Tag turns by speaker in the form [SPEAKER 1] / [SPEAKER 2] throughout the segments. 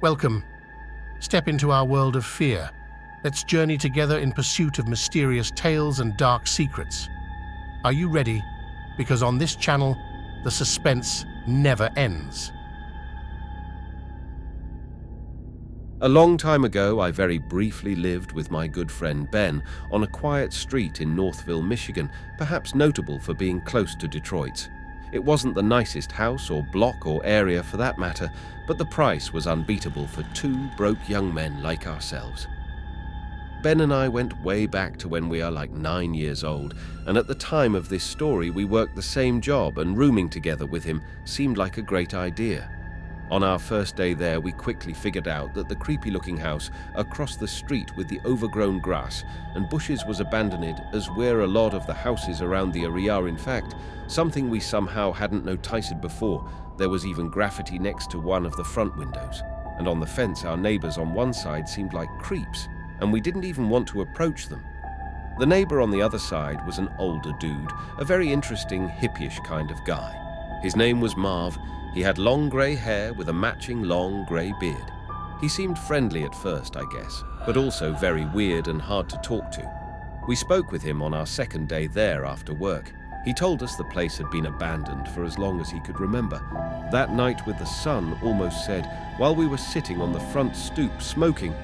[SPEAKER 1] Welcome. Step into our world of fear. Let's journey together in pursuit of mysterious tales and dark secrets. Are you ready? Because on this channel, the suspense never ends.
[SPEAKER 2] A long time ago, I very briefly lived with my good friend Ben on a quiet street in Northville, Michigan, perhaps notable for being close to Detroit's. It wasn't the nicest house or block or area for that matter, but the price was unbeatable for two broke young men like ourselves. Ben and I went way back to when we are like 9 years old, and at the time of this story we worked the same job, and rooming together with him seemed like a great idea. On our first day there, we quickly figured out that the creepy-looking house across the street with the overgrown grass and bushes was abandoned, as were a lot of the houses around the area. In fact, something we somehow hadn't noticed before, there was even graffiti next to one of the front windows. And on the fence, our neighbors on one side seemed like creeps, and we didn't even want to approach them. The neighbor on the other side was an older dude, a very interesting, hippie-ish kind of guy. His name was Marv. He had long grey hair with a matching long grey beard. He seemed friendly at first, I guess, but also very weird and hard to talk to. We spoke with him on our second day there after work. He told us the place had been abandoned for as long as he could remember. That night with the sun almost set, while we were sitting on the front stoop smoking,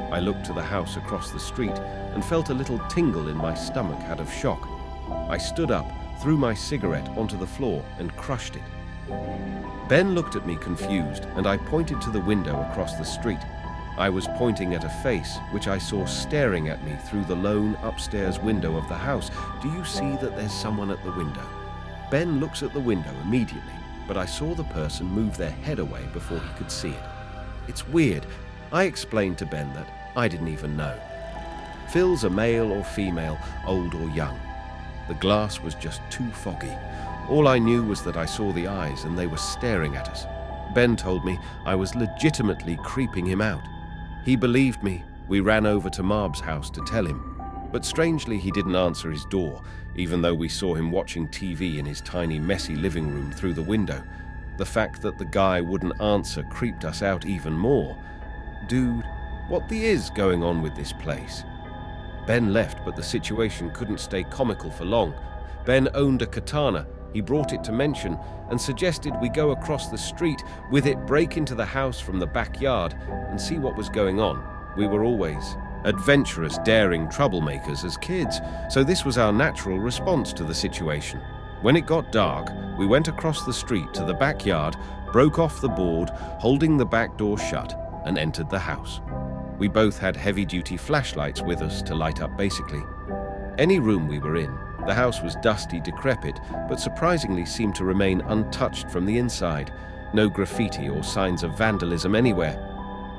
[SPEAKER 2] I looked to the house across the street and felt a little tingle in my stomach out of shock. I stood up, threw my cigarette onto the floor and crushed it. Ben looked at me confused, and I pointed to the window across the street. I was pointing at a face which I saw staring at me through the lone upstairs window of the house. Do you see that there's someone at the window? Ben looks at the window immediately, but I saw the person move their head away before he could see it. It's weird. I explained to Ben that I didn't even know. Phil's a male or female, old or young. The glass was just too foggy. All I knew was that I saw the eyes and they were staring at us. Ben told me I was legitimately creeping him out. He believed me. We ran over to Marb's house to tell him. But strangely, he didn't answer his door, even though we saw him watching TV in his tiny, messy living room through the window. The fact that the guy wouldn't answer creeped us out even more. Dude, what the is going on with this place? Ben left, but the situation couldn't stay comical for long. Ben owned a katana. He brought it to mention and suggested we go across the street with it, break into the house from the backyard and see what was going on. We were always adventurous, daring troublemakers as kids, so this was our natural response to the situation. When it got dark, we went across the street to the backyard, broke off the board, holding the back door shut, and entered the house. We both had heavy-duty flashlights with us to light up basically. Any room we were in, the house was dusty, decrepit, but surprisingly seemed to remain untouched from the inside. No graffiti or signs of vandalism anywhere.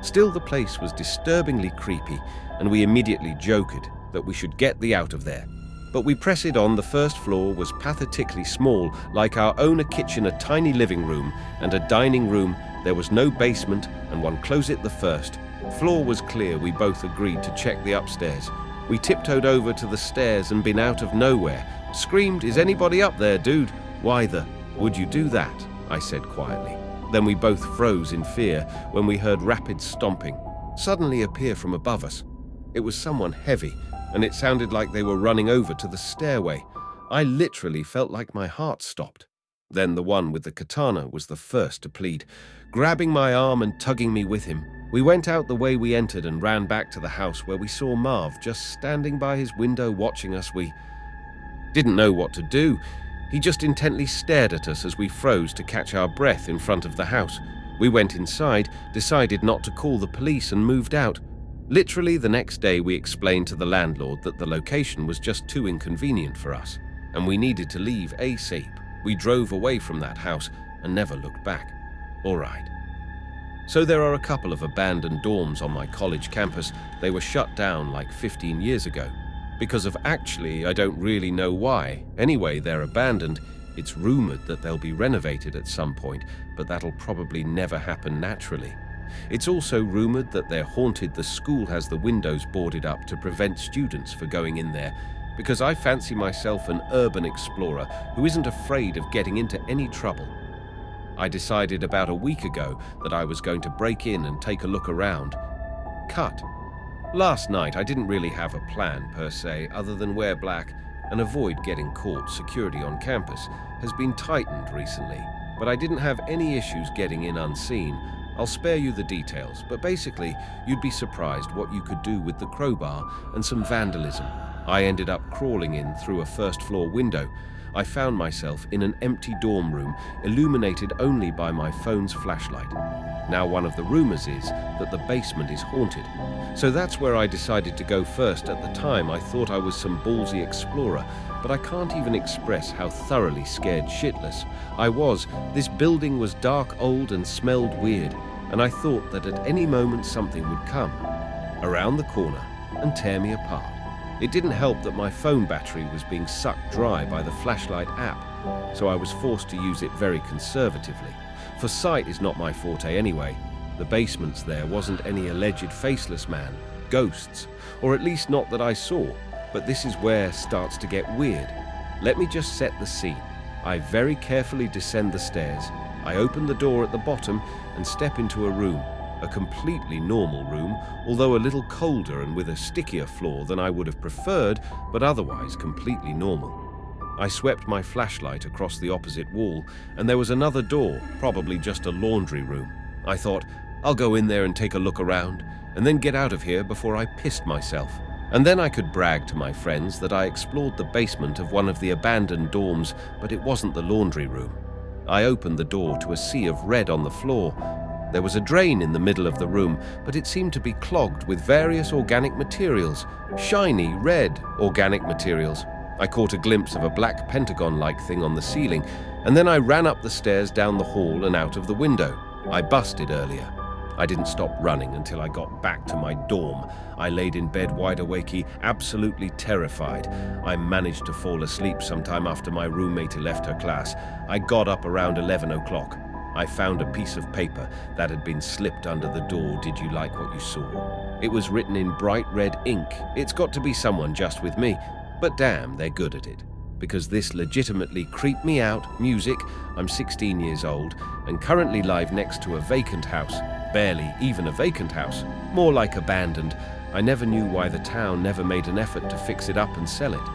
[SPEAKER 2] Still, the place was disturbingly creepy, and we immediately joked that we should get the out of there. But we pressed on. The first floor was pathetically small, like our own, a kitchen, a tiny living room, and a dining room. There was no basement, and one closet. The first floor was clear. We both agreed to check the upstairs. We tiptoed over to the stairs and been out of nowhere. Screamed, "Is anybody up there, dude?" "Why the would you do that?" I said quietly. Then we both froze in fear when we heard rapid stomping suddenly appear from above us. It was someone heavy, and it sounded like they were running over to the stairway. I literally felt like my heart stopped. Then the one with the katana was the first to plead, grabbing my arm and tugging me with him. We went out the way we entered and ran back to the house, where we saw Marv just standing by his window watching us. We didn't know what to do. He just intently stared at us as we froze to catch our breath in front of the house. We went inside, decided not to call the police, and moved out. Literally the next day, we explained to the landlord that the location was just too inconvenient for us, and we needed to leave ASAP. We drove away from that house and never looked back. All right. So there are a couple of abandoned dorms on my college campus. They were shut down like 15 years ago. Because of actually, I don't really know why. Anyway, they're abandoned. It's rumored that they'll be renovated at some point, but that'll probably never happen naturally. It's also rumored that they're haunted. The school has the windows boarded up to prevent students from going in there, because I fancy myself an urban explorer who isn't afraid of getting into any trouble. I decided about a week ago that I was going to break in and take a look around. Cut. Last night, I didn't really have a plan per se, other than wear black and avoid getting caught. Security on campus has been tightened recently, but I didn't have any issues getting in unseen. I'll spare you the details, but basically, you'd be surprised what you could do with the crowbar and some vandalism. I ended up crawling in through a first-floor window. I found myself in an empty dorm room, illuminated only by my phone's flashlight. Now, one of the rumors is that the basement is haunted. So that's where I decided to go first. At the time, I thought I was some ballsy explorer, but I can't even express how thoroughly scared shitless I was. This building was dark, old, and smelled weird, and I thought that at any moment something would come around the corner and tear me apart. It didn't help that my phone battery was being sucked dry by the flashlight app, so I was forced to use it very conservatively. For sight is not my forte anyway. The basements there wasn't any alleged faceless man, ghosts, or at least not that I saw, but this is where it starts to get weird. Let me just set the scene. I very carefully descend the stairs. I open the door at the bottom and step into a room. A completely normal room, although a little colder and with a stickier floor than I would have preferred, but otherwise completely normal. I swept my flashlight across the opposite wall, and there was another door, probably just a laundry room. I thought, I'll go in there and take a look around, and then get out of here before I pissed myself. And then I could brag to my friends that I explored the basement of one of the abandoned dorms, but it wasn't the laundry room. I opened the door to a sea of red on the floor. There was a drain in the middle of the room, but it seemed to be clogged with various organic materials, shiny, red organic materials. I caught a glimpse of a black pentagon-like thing on the ceiling, and then I ran up the stairs, down the hall, and out of the window. I busted earlier. I didn't stop running until I got back to my dorm. I laid in bed wide awakey, absolutely terrified. I managed to fall asleep sometime after my roommate left her class. I got up around 11 o'clock. I found a piece of paper that had been slipped under the door. Did you like what you saw? It was written in bright red ink. It's got to be someone just with me. But damn, they're good at it. Because this legitimately creeped me out. Music. I'm 16 years old and currently live next to a vacant house. Barely even a vacant house. More like abandoned. I never knew why the town never made an effort to fix it up and sell it.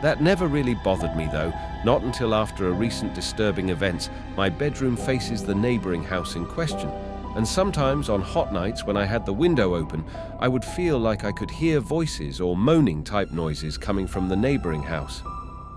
[SPEAKER 2] That never really bothered me though, not until after a recent disturbing events. My bedroom faces the neighboring house in question, and sometimes on hot nights when I had the window open, I would feel like I could hear voices or moaning type noises coming from the neighboring house.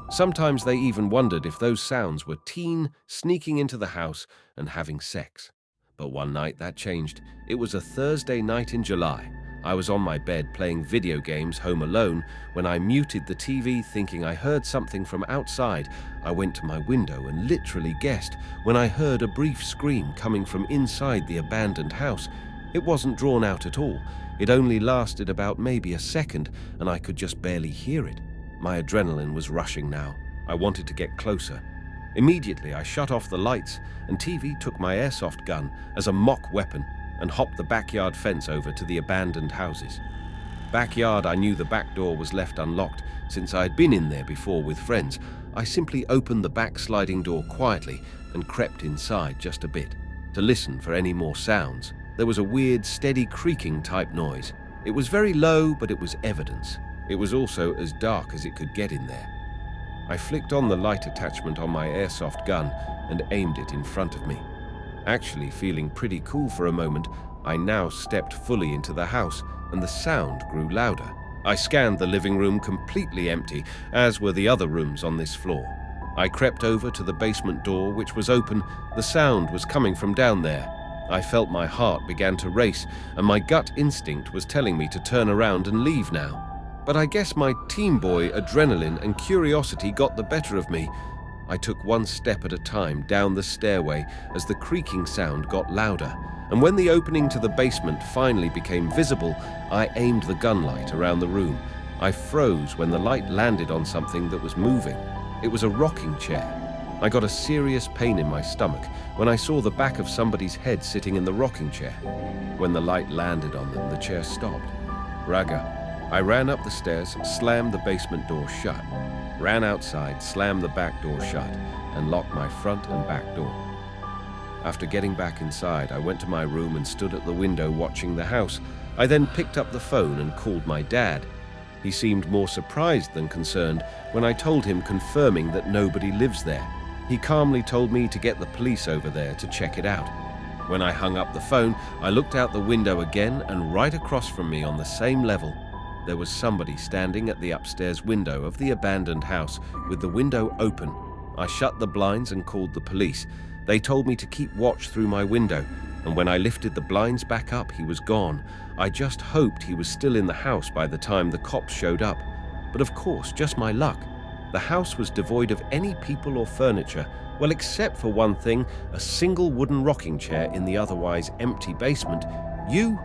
[SPEAKER 2] Sometimes they even wondered if those sounds were teen sneaking into the house and having sex. But one night that changed. It was a Thursday night in July. I was on my bed playing video games home alone when I muted the TV thinking I heard something from outside. I went to my window and literally guessed when I heard a brief scream coming from inside the abandoned house. It wasn't drawn out at all. It only lasted about maybe a second and I could just barely hear it. My adrenaline was rushing now. I wanted to get closer. Immediately I shut off the lights and TV took my airsoft gun as a mock weapon and hopped the backyard fence over to the abandoned houses. Backyard, I knew the back door was left unlocked since I had been in there before with friends. I simply opened the back sliding door quietly and crept inside just a bit to listen for any more sounds. There was a weird, steady creaking type noise. It was very low, but it was evidence. It was also as dark as it could get in there. I flicked on the light attachment on my airsoft gun and aimed it in front of me. Actually feeling pretty cool for a moment, I now stepped fully into the house and the sound grew louder. I scanned the living room, completely empty, as were the other rooms on this floor. I crept over to the basement door, which was open. The sound was coming from down there. I felt my heart began to race and my gut instinct was telling me to turn around and leave now. But I guess my teen boy adrenaline and curiosity got the better of me. I took one step at a time down the stairway as the creaking sound got louder, and when the opening to the basement finally became visible, I aimed the gunlight around the room. I froze when the light landed on something that was moving. It was a rocking chair. I got a serious pain in my stomach when I saw the back of somebody's head sitting in the rocking chair. When the light landed on them, the chair stopped. Raga. I ran up the stairs, slammed the basement door shut, ran outside, slammed the back door shut, and locked my front and back door. After getting back inside, I went to my room and stood at the window watching the house. I then picked up the phone and called my dad. He seemed more surprised than concerned when I told him, confirming that nobody lives there. He calmly told me to get the police over there to check it out. When I hung up the phone, I looked out the window again, and right across from me on the same level, there was somebody standing at the upstairs window of the abandoned house with the window open. I shut the blinds and called the police. They told me to keep watch through my window, and when I lifted the blinds back up, he was gone. I just hoped he was still in the house by the time the cops showed up. But of course, just my luck. The house was devoid of any people or furniture, well, except for one thing, a single wooden rocking chair in the otherwise empty basement. You